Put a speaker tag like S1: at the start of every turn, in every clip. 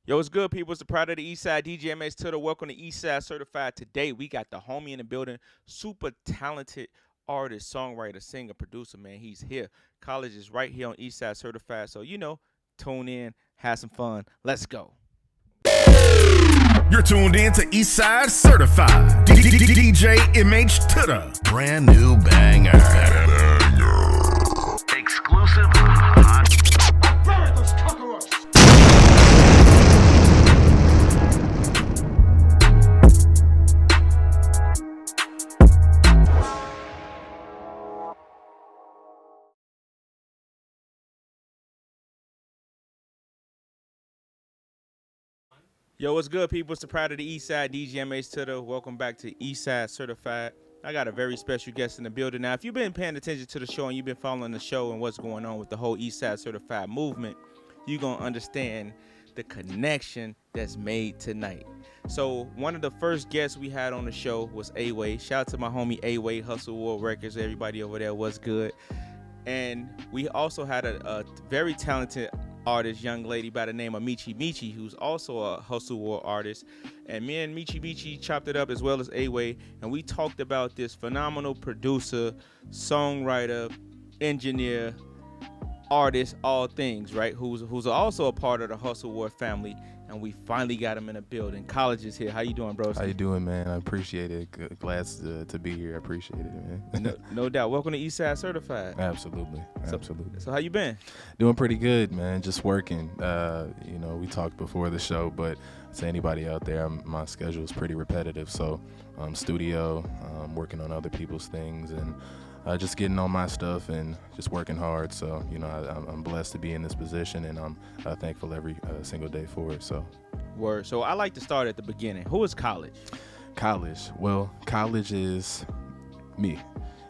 S1: Yo, what's good, people? It's the Pride of the East Side, DJ MH2da. Welcome to East Side Certified. Today, we got the homie in the building, super talented artist, songwriter, singer, producer, man. He's here. College is right here on East Side Certified. So, tune in, have some fun. Let's go.
S2: You're tuned in to Eastside Certified. DJ MH2da. Brand new banger. Exclusive hot. Bury those cockroaches.
S1: Yo, what's good, people? It's the Pride of the East Side, DJ MH2da. Welcome back to East Side Certified. I got a very special guest in the building. Now, if you've been paying attention to the show and you've been following the show and what's going on with the whole East Side Certified movement, you're going to understand the connection that's made tonight. So, one of the first guests we had on the show was A-Way. Shout out to my homie A-Way, Hustle World Records. Everybody over there was good. And we also had a very talented artist, young lady by the name of Michi Michi, who's also a Hustle War artist. And me and Michi Michi chopped it up as well as A-Way, and we talked about this phenomenal producer, songwriter, engineer, artist, all things, right? Who's also a part of the Hustle War family. And we finally got him in the building. College is here. How you doing, bro?
S3: How you doing, man? I appreciate it. Glad to be here. I appreciate it, man.
S1: No doubt. Welcome to Eastside Certified.
S3: Absolutely.
S1: So how you been?
S3: Doing pretty good, man. Just working. We talked before the show, but to anybody out there, my schedule is pretty repetitive. So, studio, working on other people's things, and just getting on my stuff and just working hard. So, I'm blessed to be in this position, and I'm thankful every single day for it. So,
S1: word. So I like to start at the beginning. Who is College?
S3: College. Well, college is me.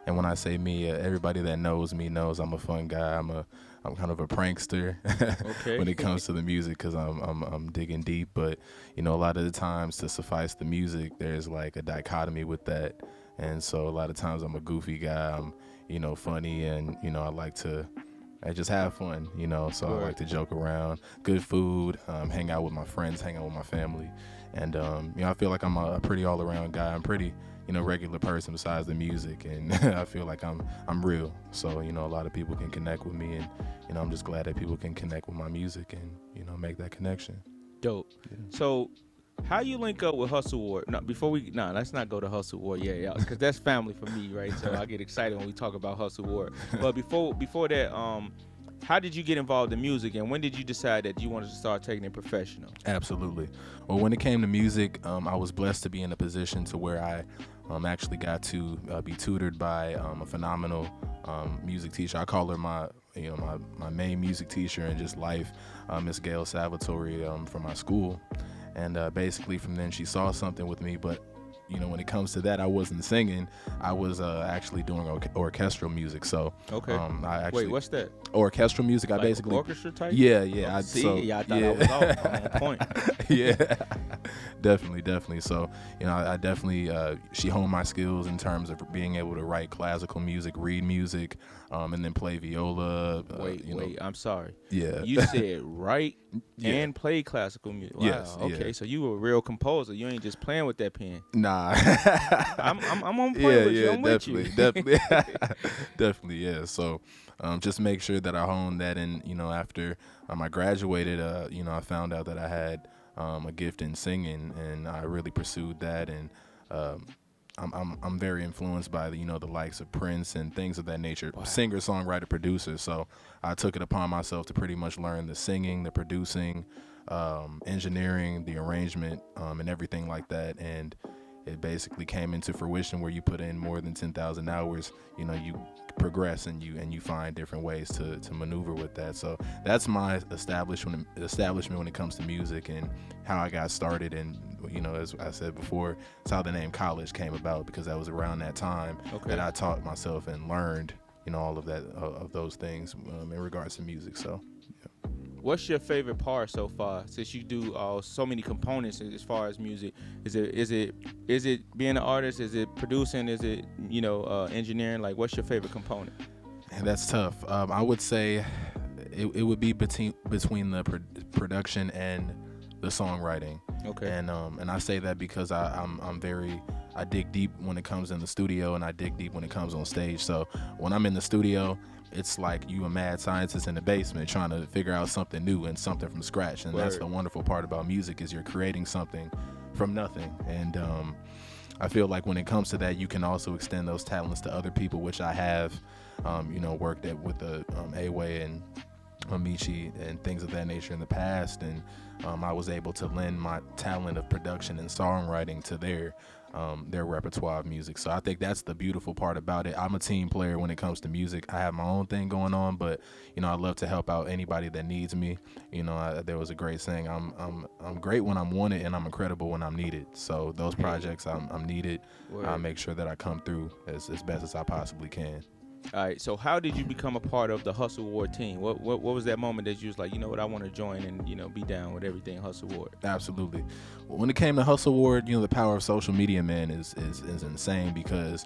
S3: And when I say me, everybody that knows me knows I'm a fun guy. I'm kind of a prankster
S1: okay.
S3: when it comes to the music, because I'm digging deep. But a lot of the times, to suffice the music, there's like a dichotomy with that. And so a lot of times I'm a goofy guy. I'm funny, and I just have fun. So I like to joke around. Good food, hang out with my friends, hang out with my family, and I feel like I'm a pretty all around guy. I'm pretty regular person besides the music, and I feel like I'm real. So a lot of people can connect with me, and I'm just glad that people can connect with my music and make that connection.
S1: Dope. Yeah. So how you link up with Hustle War? Let's not go to Hustle War. Yeah, because that's family for me, right? So I get excited when we talk about Hustle War. But before that, how did you get involved in music, and when did you decide that you wanted to start taking it professional?
S3: Absolutely. Well, when it came to music, I was blessed to be in a position to where I actually got to be tutored by a phenomenal music teacher. I call her my main music teacher in just life, Miss Gail Salvatore from my school. And basically from then she saw something with me, but when it comes to that, I wasn't singing. I was actually doing orchestral music. So
S1: okay. Wait, what's that?
S3: Orchestral music.
S1: Like
S3: I basically
S1: orchestra type.
S3: Yeah.
S1: I thought I was on point.
S3: Yeah, definitely. So I definitely she honed my skills in terms of being able to write classical music, read music, and then play viola.
S1: Wait, I'm sorry.
S3: Yeah.
S1: You said write and play classical music. Wow.
S3: Yes.
S1: Okay,
S3: Yeah.
S1: so you were a real composer. You ain't just playing with that pen.
S3: Nah.
S1: I'm on point with you. I'm
S3: definitely,
S1: with you.
S3: definitely, yeah. So, just make sure that I honed that, and after I graduated, I found out that I had a gift in singing, and I really pursued that, and I'm very influenced by the likes of Prince and things of that nature, wow. Singer, songwriter, producer. So I took it upon myself to pretty much learn the singing, the producing, engineering, the arrangement, and everything like that, and it basically came into fruition where you put in more than 10,000 hours, you progress and you find different ways to maneuver with that. So that's my establishment when it comes to music and how I got started. And, as I said before, it's how the name College came about, because that was around that time that I taught myself and learned, all of that, of those things in regards to music. So, yeah.
S1: What's your favorite part so far? Since you do so many components as far as music, is it being an artist? Is it producing? Is it engineering? Like, what's your favorite component?
S3: And that's tough. I would say it would be between the production and the songwriting.
S1: Okay.
S3: And I say that because I dig deep when it comes in the studio, and I dig deep when it comes on stage. So when I'm in the studio, it's like you a mad scientist in the basement trying to figure out something new and something from scratch. And that's the wonderful part about music, is you're creating something from nothing. And I feel like when it comes to that, you can also extend those talents to other people, which I have, worked with the A-Way and Michi and things of that nature in the past. And I was able to lend my talent of production and songwriting to their repertoire of music. So I think that's the beautiful part about it. I'm a team player when it comes to music. I have my own thing going on, but I love to help out anybody that needs me. There was a great saying, I'm great when I'm wanted, and I'm incredible when I'm needed. So those projects, I'm needed. I make sure that I come through as best as I possibly can.
S1: All right, so how did you become a part of the Hustle Ward team? What was that moment that you was like, you know what, I want to join and be down with everything Hustle Ward?
S3: Absolutely. When it came to Hustle Ward, the power of social media, man, is insane, because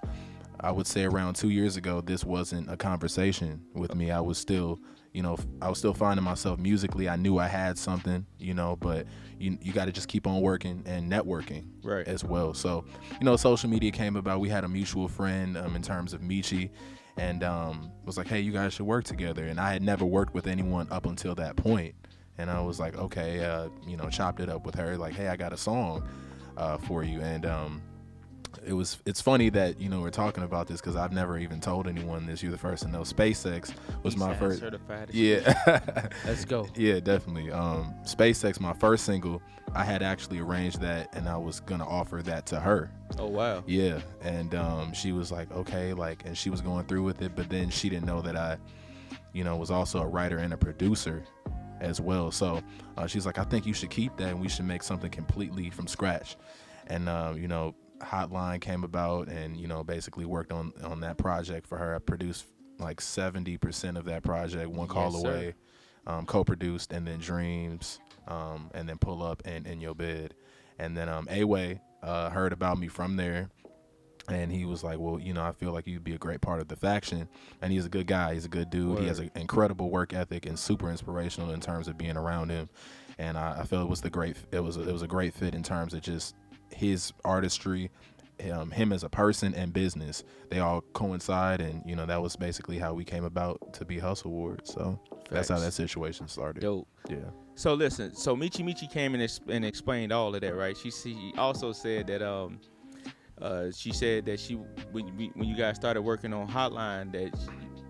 S3: I would say around 2 years ago, this wasn't a conversation with me. I was still finding myself musically. I knew I had something, but you got to just keep on working and networking as well. So, social media came about. We had a mutual friend in terms of Michi, and was like, hey, you guys should work together. And I had never worked with anyone up until that point. And I was like, okay, chopped it up with her, like, hey, I got a song for you. And it's funny that we're talking about this, because I've never even told anyone this. You're the first to know. SpaceX was my first.
S1: Certified.
S3: Yeah.
S1: Let's go.
S3: Yeah, definitely. SpaceX, my first single, I had actually arranged that, and I was gonna offer that to her.
S1: Oh wow.
S3: Yeah, and she was like, okay, and she was going through with it, but then she didn't know that I, was also a writer and a producer as well. So she's like, I think you should keep that, and we should make something completely from scratch. And Hotline came about, and basically worked on that project for her. I produced like 70% of that project, One Call Away, co-produced, and then Dreams, and then Pull Up and In Your Bed. And then A-Way heard about me from there, and he was like, well, I feel like you'd be a great part of the faction. And he's a good guy. He's a good dude. Word. He has an incredible work ethic and super inspirational in terms of being around him. And I feel it was a great fit in terms of just his artistry, him as a person, and business. They all coincide, and that was basically how we came about to be Hustle Ward. So that's how that situation started.
S1: Dope.
S3: Yeah.
S1: So listen, so Michi came and explained all of that, right? She also said that when you guys started working on Hotline,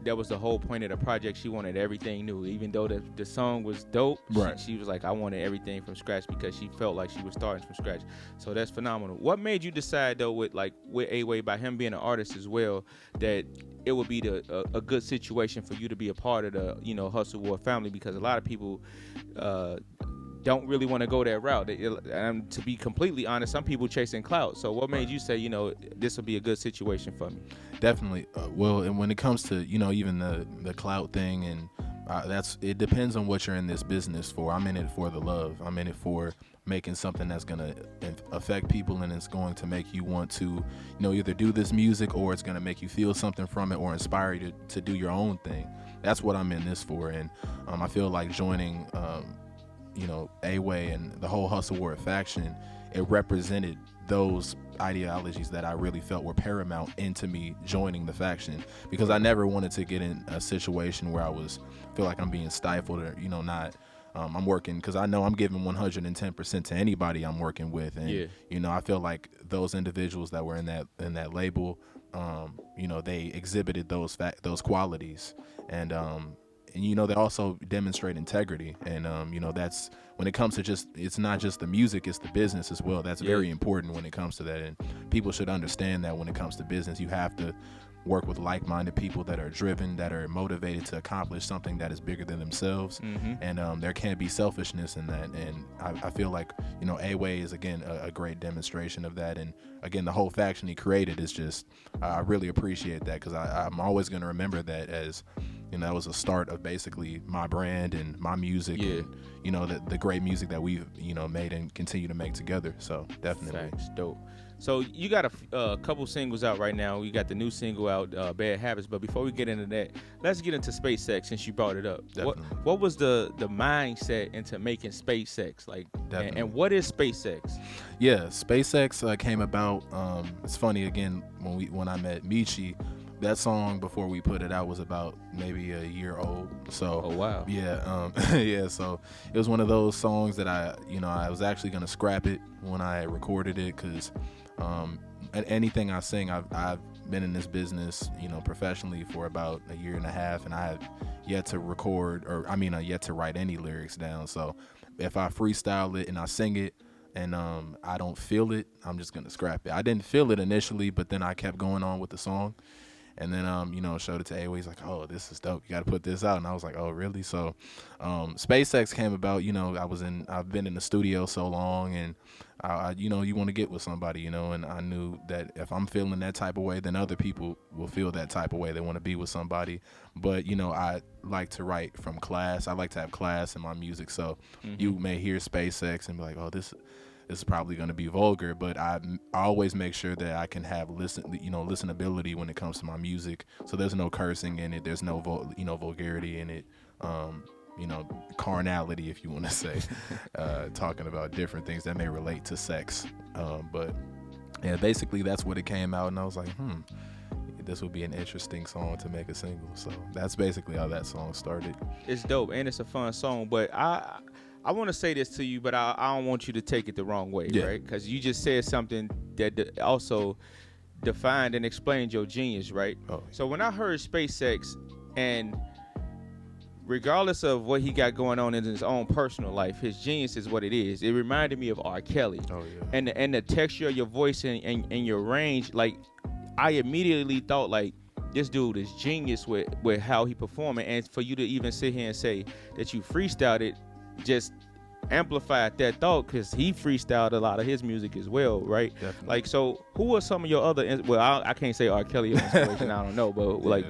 S1: that was the whole point of the project. She wanted everything new, even though the song was dope.
S3: Right.
S1: She was like, I wanted everything from scratch, because she felt like she was starting from scratch. So that's phenomenal. What made you decide though, with A-Way, by him being an artist as well, that it would be a good situation for you to be a part of the Hustle Ward family? Because a lot of people don't really want to go that route. And to be completely honest, some people chasing clout. So what made you say, this will be a good situation for me?
S3: Definitely. Well, and when it comes to, even the clout thing, and it depends on what you're in this business for. I'm in it for the love. I'm in it for making something that's going to affect people, and it's going to make you want to, either do this music, or it's going to make you feel something from it, or inspire you to do your own thing. That's what I'm in this for. And I feel like joining A-Way and the whole Hustle Ward faction, it represented those ideologies that I really felt were paramount into me joining the faction, because I never wanted to get in a situation where feel like I'm being stifled, or not. I'm working because I know I'm giving 110% to anybody I'm working with, and I feel like those individuals that were in that label, they exhibited those qualities, and they also demonstrate integrity, and that's when it comes to it's not just the music, it's the business as well. That's very important when it comes to that, and people should understand that when it comes to business, you have to work with like-minded people that are driven, that are motivated to accomplish something that is bigger than themselves. Mm-hmm. And there can't be selfishness in that. And I feel like, A-Way is, again, a great demonstration of that. And again, the whole faction he created is just, I really appreciate that, because I'm always going to remember that as that was a start of basically my brand and my music,
S1: Yeah.
S3: and the great music that we've made and continue to make together. So definitely.
S1: Thanks, dope. So you got a couple singles out right now. You got the new single out, Bad Habits. But before we get into that, let's get into SpaceX since you brought it up.
S3: Definitely.
S1: What was the mindset into making SpaceX? Like, and what is SpaceX?
S3: Yeah, SpaceX came about. It's funny, again, when I met Michi, that song before we put it out was about maybe a year old. So
S1: Oh wow.
S3: yeah, yeah. So it was one of those songs that I was actually gonna scrap it when I recorded it, because anything I sing, I've been in this business, professionally for about a year and a half, and I have yet to record, yet to write any lyrics down. So if I freestyle it and I sing it and I don't feel it, I'm just gonna scrap it. I didn't feel it initially, but then I kept going on with the song. And then, showed it to A. He's like, oh, this is dope. You got to put this out. And I was like, oh, really? So, SpaceX came about. I've been in the studio so long, and you want to get with somebody, and I knew that if I'm feeling that type of way, then other people will feel that type of way. They want to be with somebody. But, I like to write from class. I like to have class in my music. So you may hear SpaceX and be like, oh, this is probably going to be vulgar, but I always make sure that I can have listenability when it comes to my music. So there's no cursing in it. There's no vulgarity in it. Carnality, if you want to say, talking about different things that may relate to sex. But yeah, basically that's what it came out, and I was like, this would be an interesting song to make a single. So that's basically how that song started.
S1: It's dope and it's a fun song, but I want to say this to you, but I don't want you to take it the wrong way, right? Because you just said something that also defined and explained your genius, right?
S3: Oh.
S1: So when I heard SpaceX, and regardless of what he got going on in his own personal life, his genius is what it is. It reminded me of R. Kelly.
S3: Oh, yeah.
S1: And the texture of your voice and your range, like, I immediately thought, like, this dude is genius with how he performing. And for you to even sit here and say that you freestyled it, just amplified that thought, because he freestyled a lot of his music as well, right?
S3: Definitely.
S1: Like, so who are some of your other I can't say R. Kelly inspiration, I don't know, but like,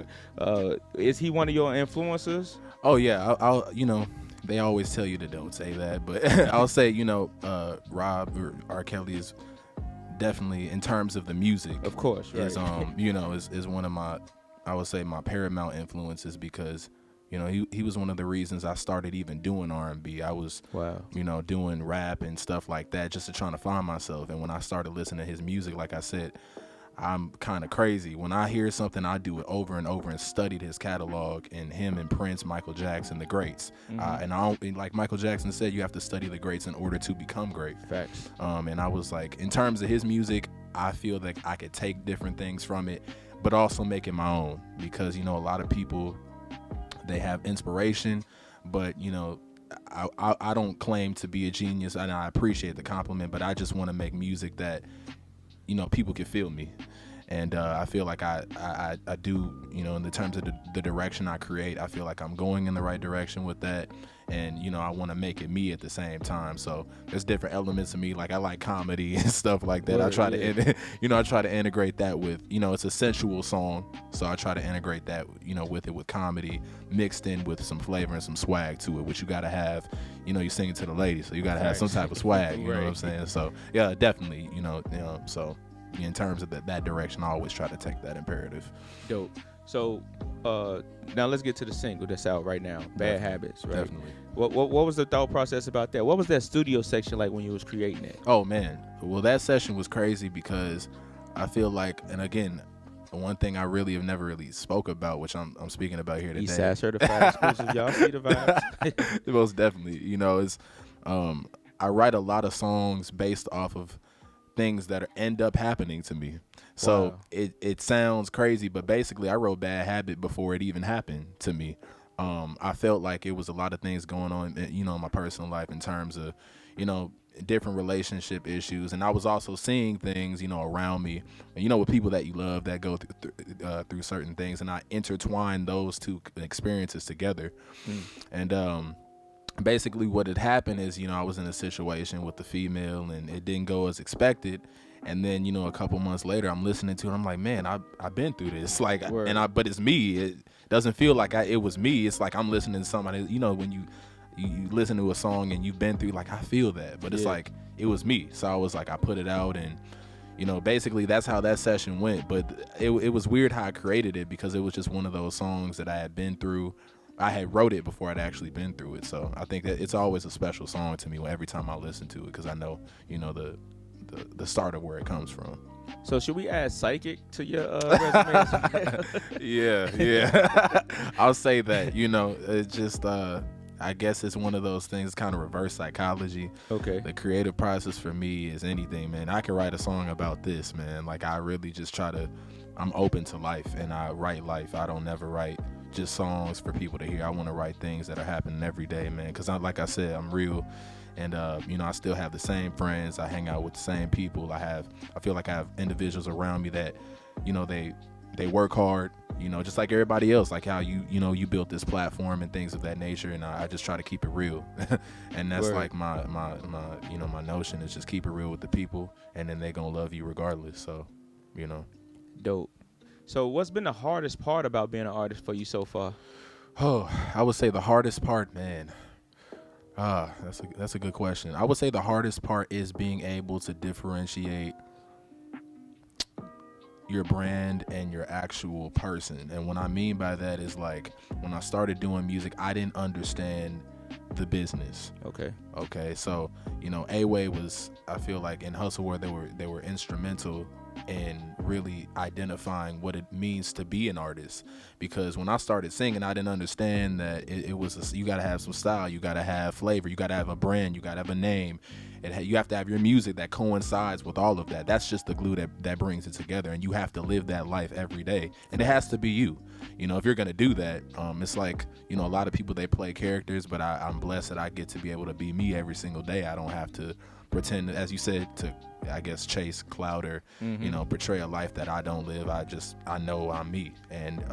S1: is he one of your influencers?
S3: Oh yeah, I'll they always tell you to don't say that, but I'll say Rob or R. Kelly is definitely, in terms of the music,
S1: Of course, right.
S3: is one of my, I would say, my paramount influences, because he was one of the reasons I started even doing R&B. I was, doing rap and stuff like that just to trying to find myself. And when I started listening to his music, like I said, I'm kind of crazy. When I hear something, I do it over and over, and studied his catalog, and him and Prince, Michael Jackson, the greats. And like Michael Jackson said, you have to study the greats in order to become great.
S1: Facts.
S3: And I was like, in terms of his music, I feel that I could take different things from it, but also make it my own, because, a lot of people, they have inspiration, but I don't claim to be a genius, and I appreciate the compliment, but I just want to make music that people can feel me. And I feel like I do, in the terms of the direction I create, I feel like I'm going in the right direction with that. And, I want to make it me at the same time. So there's different elements of me. Like, I like comedy and stuff like that. I try to, I try to integrate that with, it's a sensual song. So I try to integrate that, with comedy mixed in with some flavor and some swag to it, which you got to have, you're singing to the ladies. So you got to have some type of swag, you know what I'm saying? So yeah, definitely, so in terms of that direction, I always try to take that imperative.
S1: Dope. So now let's get to the single that's out right now, Bad Habits, right?
S3: Definitely.
S1: What was the thought process about that? What was that studio section like when you was creating it?
S3: Oh man, well, that session was crazy, because I feel like, and again, one thing I really have never really spoke about, which I'm speaking about here today.
S1: Eastside certified exclusive, y'all see the vibes?
S3: Most definitely, is I write a lot of songs based off of things that end up happening to me. So it sounds crazy, but basically I wrote Bad Habit before it even happened to me. I felt like it was a lot of things going on, in my personal life, in terms of, different relationship issues. And I was also seeing things, around me, with people that you love that go through certain things. And I intertwined those two experiences together. And basically what had happened is, I was in a situation with the female and it didn't go as expected. And then, a couple months later, I'm listening to it. I'm like, man, I've been through this. Like,
S1: Word.
S3: but it's me. It doesn't feel like it was me. It's like I'm listening to somebody. When you listen to a song and you've been through, like, I feel that. But it's like it was me. So I was like, I put it out, and basically that's how that session went. But it was weird how I created it, because it was just one of those songs that I had been through. I had wrote it before I'd actually been through it. So I think that it's always a special song to me every time I listen to it, because I know, the start of where it comes from.
S1: So should we add psychic to your resume?
S3: Yeah. I'll say that. It's just I guess it's one of those things, kind of reverse psychology.
S1: Okay.
S3: The creative process for me is anything, man. I can write a song about this, man. Like, I really just I'm open to life, and I write life. I don't never write just songs for people to hear. I want to write things that are happening every day, man, because like I said, I'm real. And I still have the same friends. I hang out with the same people. I feel like I have individuals around me that, they work hard, just like everybody else, like how you built this platform and things of that nature. And I just try to keep it real. And that's like my notion is just keep it real with the people, and then they're going to love you regardless. So,
S1: Dope. So what's been the hardest part about being an artist for you so far?
S3: Oh, I would say the hardest part, man. That's a good question. I would say the hardest part is being able to differentiate your brand and your actual person. And what I mean by that is, like, when I started doing music, I didn't understand the business. Okay. So, A-Way was, I feel like, in Hustle World, they were instrumental in really identifying what it means to be an artist. Because when I started singing, I didn't understand that it was you got to have some style, you got to have flavor, you got to have a brand, you got to have a name. You have to have your music that coincides with all of that. That's just the glue that brings it together, and you have to live that life every day, and it has to be you. If you're gonna do that, it's like, a lot of people, they play characters, but I'm blessed that I get to be able to be me every single day. I don't have to pretend, as you said, to, I guess, chase clout or portray a life that I don't live. I know I'm me. And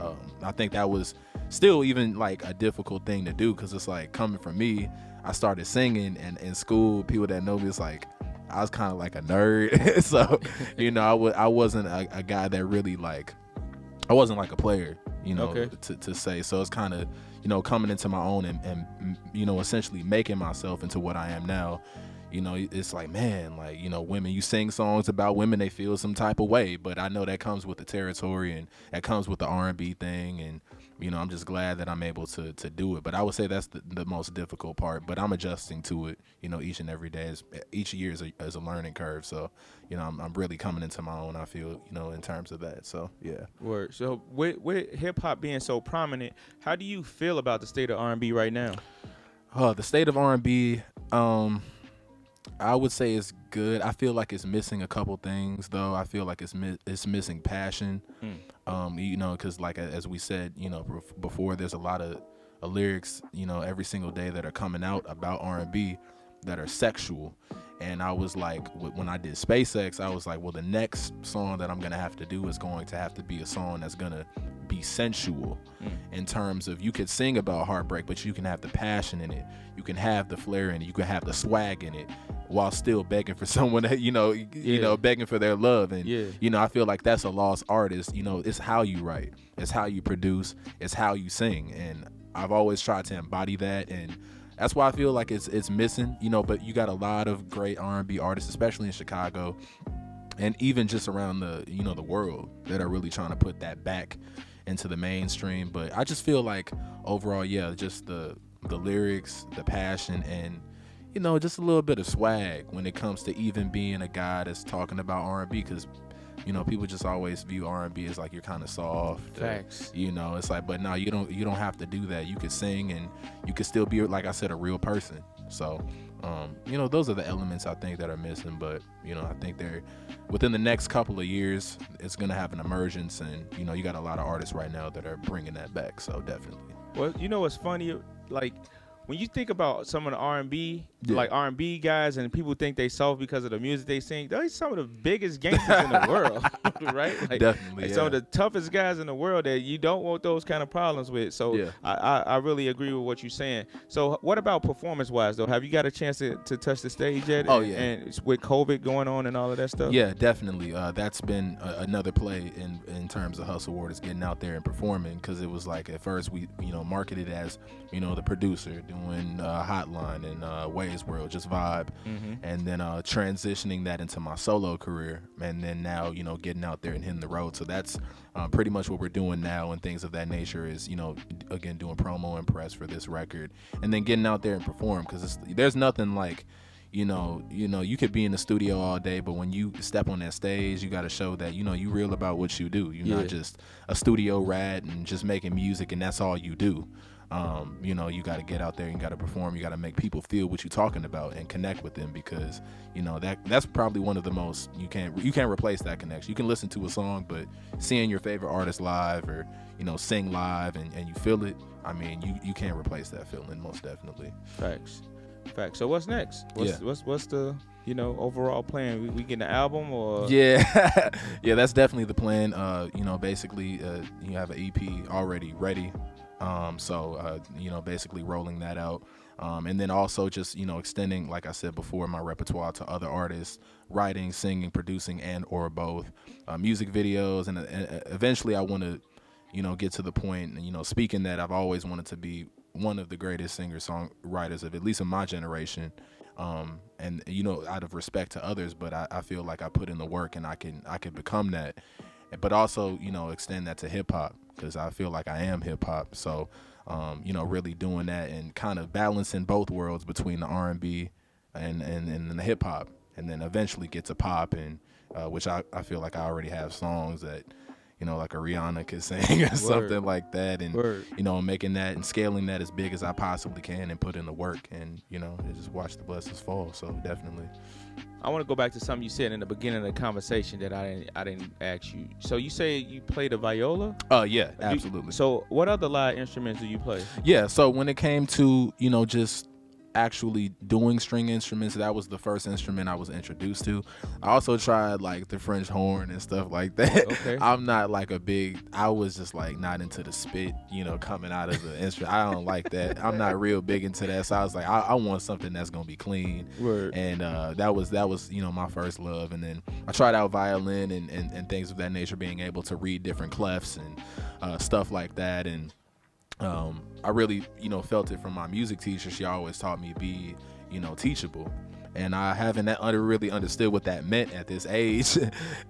S3: I think that was still even like a difficult thing to do, because it's like, coming from me, I started singing, and in school, people that know me, it's like I was kind of like a nerd. So I wasn't a guy that really, like, I wasn't like a player, to say. So it's kind of, coming into my own and essentially making myself into what I am now. It's like, man, like, women, you sing songs about women, they feel some type of way, but I know that comes with the territory, and that comes with the R&B thing. And, I'm just glad that I'm able to do it. But I would say that's the most difficult part, but I'm adjusting to it, each and every day. Each year is a learning curve. So, I'm really coming into my own, I feel, in terms of that. So, yeah.
S1: Word. So with hip hop being so prominent, how do you feel about the state of R&B right now?
S3: The state of R&B, I would say it's good. I feel like it's missing a couple things, though. I feel like it's missing passion. Because, like, as we said, before, there's a lot of lyrics, every single day that are coming out about R&B that are sexual. And I was like, when I did SpaceX, I was like, well, the next song that I'm going to have to do is going to have to be a song that's going to be sensual in terms of, you could sing about heartbreak, but you can have the passion in it. You can have the flair in it. You can have the swag in it while still begging for someone that, begging for their love. And, I feel like that's a lost artist. It's how you write. It's how you produce. It's how you sing. And I've always tried to embody that. And that's why I feel like it's missing, but you got a lot of great R&B artists, especially in Chicago, and even just around the, the world, that are really trying to put that back into the mainstream. But I just feel like overall, just the lyrics, the passion, and, just a little bit of swag when it comes to even being a guy that's talking about R&B, because people just always view R&B as like you're kind of soft.
S1: Facts.
S3: It's like, but no, you don't have to do that. You could sing, and you could still be, like I said, a real person. So, those are the elements I think that are missing. But, I think they're within the next couple of years, it's going to have an emergence. And, you got a lot of artists right now that are bringing that back. So definitely.
S1: Well, what's funny? Like, when you think about some of the R&B like R&B guys, and people think they soft because of the music they sing. They're some of the biggest gangsters in the world, right? Like,
S3: Definitely,
S1: some of the toughest guys in the world that you don't want those kind of problems with. So I really agree with what you're saying. So what about performance-wise, though? Have you got a chance to touch the stage yet?
S3: Oh,
S1: And with COVID going on and all of that stuff?
S3: Yeah, definitely. That's been another play in terms of Hustle Ward, is getting out there and performing, because it was like, at first we marketed as the producer doing Hotline and Ways World, just vibe, and then transitioning that into my solo career, and then now getting out there and hitting the road. So that's pretty much what we're doing now, and things of that nature is again doing promo and press for this record, and then getting out there and perform, because there's nothing like you could be in the studio all day, but when you step on that stage, you got to show that you real about what you do. You're not just a studio rat and just making music and that's all you do. You got to get out there and you got to perform. You got to make people feel what you're talking about and connect with them, because that's probably one of the most, you can't replace that connection. You can listen to a song, but seeing your favorite artist live, or sing live and you feel it, I mean, you can't replace that feeling, most definitely.
S1: Facts. So what's next? What's the overall plan? We getting an album, or?
S3: Yeah, that's definitely the plan. Basically, you have an EP already ready. Basically rolling that out. And then also just, extending, like I said before, my repertoire to other artists, writing, singing, producing, and or both. Music videos, and eventually I want to, get to the point, speaking that I've always wanted to be one of the greatest singer-songwriters of at least in my generation. And out of respect to others, but I feel like I put in the work and I can become that. But also, extend that to hip hop, because I feel like I am hip hop. So, really doing that and kind of balancing both worlds between the R&B and the hip hop, and then eventually get to pop, and which I feel like I already have songs that, like a Rihanna could sing or something like that, and making that and scaling that as big as I possibly can, and put in the work, and just watch the blessings fall. So definitely.
S1: I want to go back to something you said in the beginning of the conversation that I didn't ask you. So you say you play the viola?
S3: Yeah, absolutely.
S1: So what other live instruments do you play?
S3: Yeah, so when it came to just actually doing string instruments, that was the first instrument I was introduced to. I also tried like the French horn and stuff like that.
S1: Okay.
S3: I'm not like I was just like not into the spit, coming out of the instrument. I don't like that. I'm not real big into that. So I was like, I want something that's gonna be clean.
S1: Word.
S3: And that was my first love. And then I tried out violin and things of that nature, being able to read different clefs and stuff like that. And I really, felt it from my music teacher. She always taught me be, teachable. And I haven't really understood what that meant at this age.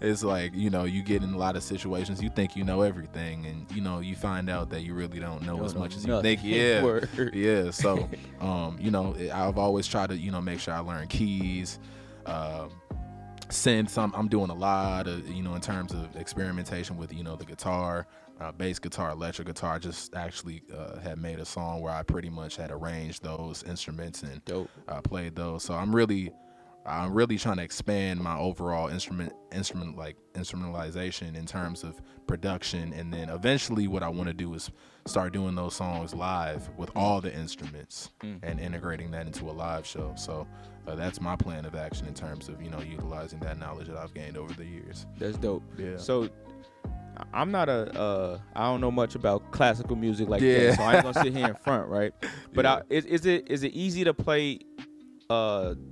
S3: It's like, you get in a lot of situations, you think you know everything, and, you find out that you really don't know as much as you think. Yeah.
S1: Word.
S3: Yeah. So, I've always tried to, make sure I learn keys, synths. I'm doing a lot of, in terms of experimentation with, the guitar, bass guitar, electric guitar. I just actually had made a song where I pretty much had arranged those instruments and played those. So I'm really trying to expand my overall instrumentalization in terms of production, and then eventually what I want to do is start doing those songs live with all the instruments and integrating that into a live show. So that's my plan of action in terms of utilizing that knowledge that I've gained over the years.
S1: That's dope.
S3: Yeah.
S1: So I'm not I don't know much about classical music like that, so I ain't gonna sit here in front, right? But is it easy to play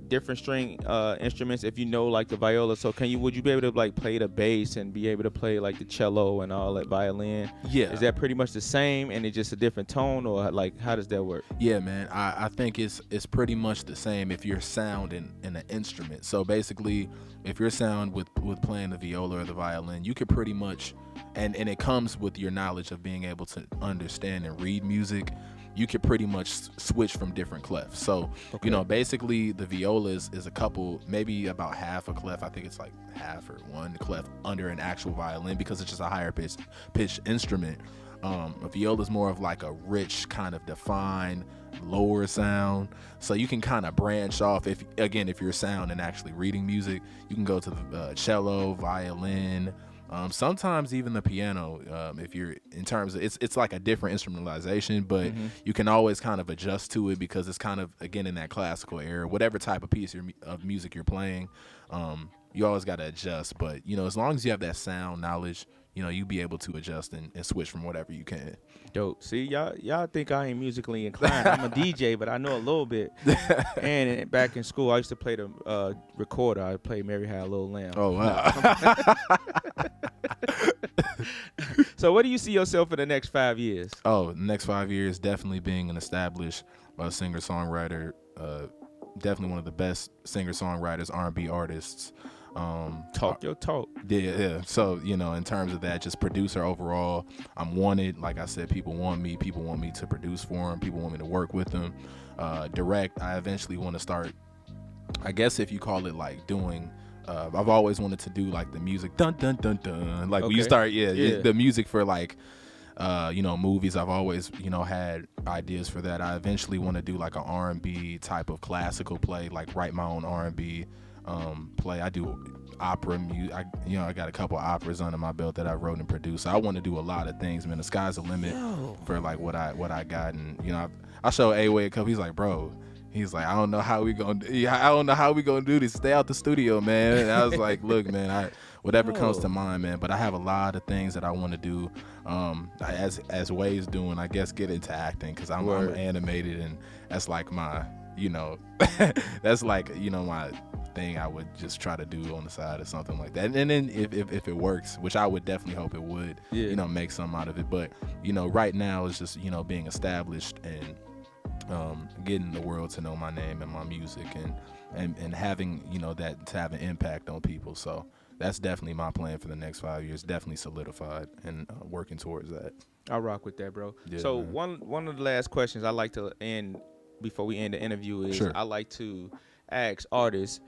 S1: different string instruments if like the viola? So would you be able to like play the bass and be able to play like the cello and all that violin?
S3: Yeah.
S1: Is that pretty much the same and it's just a different tone, or like how does that work?
S3: Yeah, man. I think it's pretty much the same if you're sound in an instrument. So basically, if you're sound with playing the viola or the violin, you could pretty much, and it comes with your knowledge of being able to understand and read music, you could pretty much switch from different clefs. So, basically the viola is a couple, maybe about half a clef. I think it's like half or one clef under an actual violin, because it's just a higher pitch instrument. A viola is more of like a rich kind of defined lower sound. So you can kind of branch off. If you're sound and actually reading music, you can go to the cello, violin, Sometimes even the piano, if you're in terms of it's like a different instrumentalization, but you can always kind of adjust to it because it's kind of again in that classical era. Whatever type of piece of music you're playing, you always got to adjust. But as long as you have that sound knowledge, you be able to adjust and switch from whatever you can.
S1: Dope. See, y'all think I ain't musically inclined. I'm a DJ, but I know a little bit. And back in school, I used to play the recorder. I played Mary Had a Little Lamb.
S3: Oh, wow.
S1: So what do you see yourself in the next 5 years?
S3: Oh, the next 5 years, definitely being an established singer-songwriter, definitely one of the best singer-songwriters, R&B artists.
S1: Talk your talk.
S3: Yeah. So, in terms of that, just producer overall, I'm wanted. Like I said, people want me. People want me to produce for them. People want me to work with them. Direct, I eventually want to start, I guess if you call it like doing, I've always wanted to do like the music, dun, dun, dun, dun. Like when you start, the music for like, movies. I've always, had ideas for that. I eventually want to do like an R&B type of classical play, like write my own R&B play. I do opera music. I got a couple operas under my belt that I wrote and produced. So I want to do a lot of things, man. The sky's the limit for like what I got. And I showed A-Way a couple. He's like, bro. He's like, I don't know how we gonna do this. Stay out the studio, man. And I was like, look, man, whatever comes to mind, man. But I have a lot of things that I want to do. As Way's doing, I guess get into acting because I'm animated, and that's like my, that's like my thing I would just try to do on the side or something like that. And then if it works, which I would definitely hope it would, make something out of it. But right now it's just being established and getting the world to know my name and my music and having that to have an impact on people. So that's definitely my plan for the next 5 years. Definitely solidified and working towards that.
S1: I'll rock with that, bro.
S3: Yeah,
S1: so
S3: man.
S1: one of the last questions I like to end before we end the interview is I like to ask artists,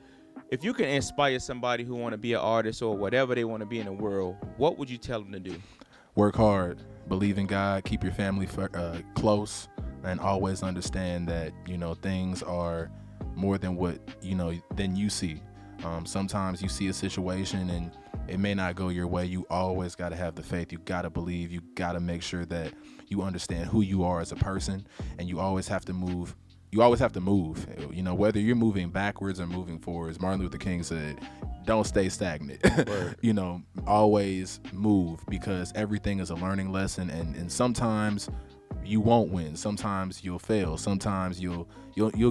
S1: if you can inspire somebody who want to be an artist or whatever they want to be in the world, what would you tell them to do?
S3: Work hard, believe in God, keep your family close, and always understand that things are more than what than you see. Sometimes you see a situation and it may not go your way. You always got to have the faith. You got to believe. You got to make sure that you understand who you are as a person, and you always have to move. Whether you're moving backwards or moving forwards. Martin Luther King said, don't stay stagnant. Always move, because everything is a learning lesson, and sometimes you won't win. Sometimes you'll fail. Sometimes you'll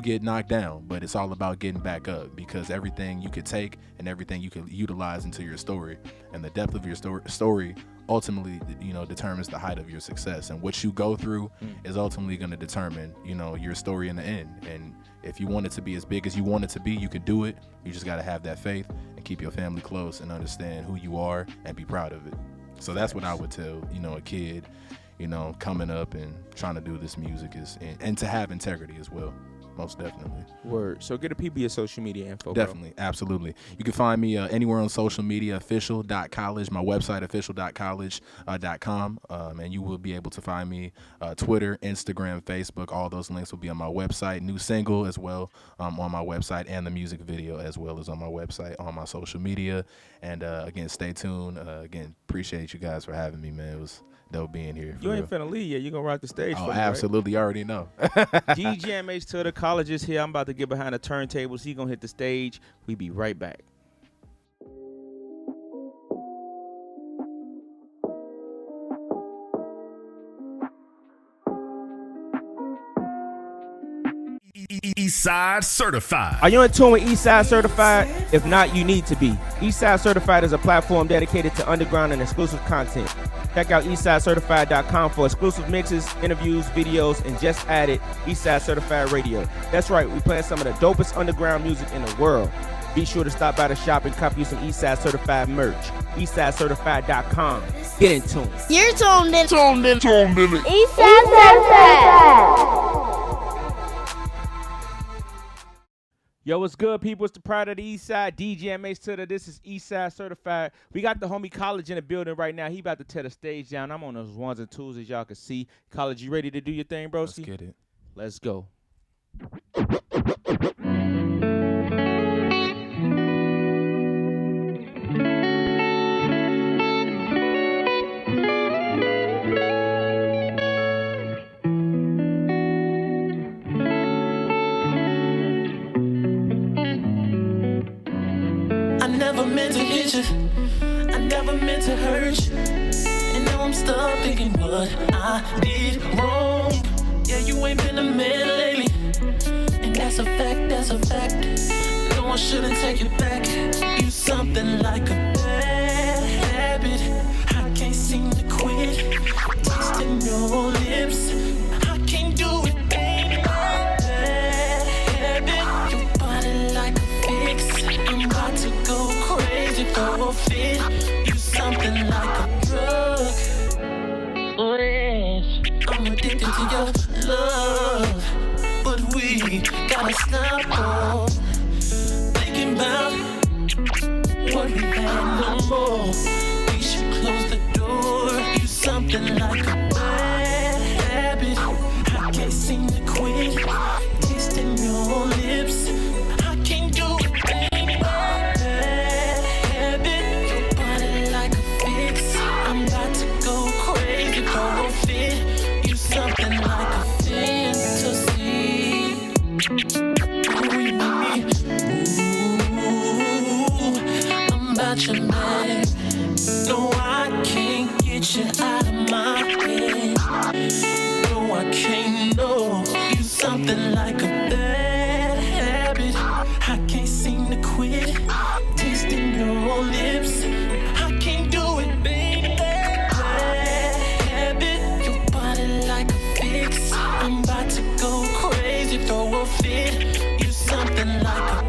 S3: get knocked down, but it's all about getting back up, because everything you could take and everything you can utilize into your story, and the depth of your story ultimately determines the height of your success, and what you go through is ultimately going to determine your story in the end. And if you want it to be as big as you want it to be, you can do it. You just got to have that faith and keep your family close and understand who you are and be proud of it. So that's what I would tell a kid coming up and trying to do this music and to have integrity as well. Most definitely.
S1: Word. So get the people your social media info,
S3: Definitely.
S1: bro.
S3: Absolutely. You can find me anywhere on social media, official.college, my website, official.college.com. And you will be able to find me Twitter, Instagram, Facebook. All those links will be on my website. New single as well on my website, and the music video as well as on my website, on my social media. And again, stay tuned. Again, appreciate you guys for having me, man. It was dope being here.
S1: You ain't finna leave yet. You gonna rock the stage for me,
S3: absolutely. Right? I already know.
S1: DJ MH2da, Kollege is here. I'm about to get behind the turntables. He gonna hit the stage. We be right back.
S2: Eastside Certified.
S1: Are you in tune with Eastside Certified? If not, you need to be. Eastside Certified is a platform dedicated to underground and exclusive content. Check out eastsidecertified.com for exclusive mixes, interviews, videos, and just added Eastside Certified Radio. That's right, we play some of the dopest underground music in the world. Be sure to stop by the shop and copy you some Eastside Certified merch. eastsidecertified.com. Get in tune.
S4: You're tuned in.
S5: Eastside Certified.
S1: Yo, what's good, people? It's the Pride of the East Side, DJ MH2da. This is Eastside Certified. We got the homie Kollege in the building right now. He about to tear the stage down. I'm on those ones and twos, as y'all can see. Kollege, you ready to do your thing, broski?
S3: Let's get it.
S1: Let's go.
S4: never meant to hit you. I never meant to hurt you. And now I'm stuck thinking what I did wrong. Yeah, you ain't been a man lately. And that's a fact, that's a fact. No one shouldn't take you back. You something like a bad habit. I can't seem to quit. Tasting your lips. I can't do it, baby. Bad habit. Your body like a fix. I'm about to go crazy for a fit. You something like a drug. I'm addicted to your love. But we gotta stop thinking about what we had no more. We should close the door. You something like a bad habit. I can't seem to quit. Tasting your lips. I can't do it, baby. Bad habit. Your body like a fix. I'm about to go crazy for a fit. You something like a fantasy. I'm about your man. No, I can't get you out of my head. No, I can't know. You something like a bad habit. I can't seem to quit. Tasting your lips. I can't do it, baby. Bad habit. Your body like a fix. I'm about to go crazy, throw a fit. You something like a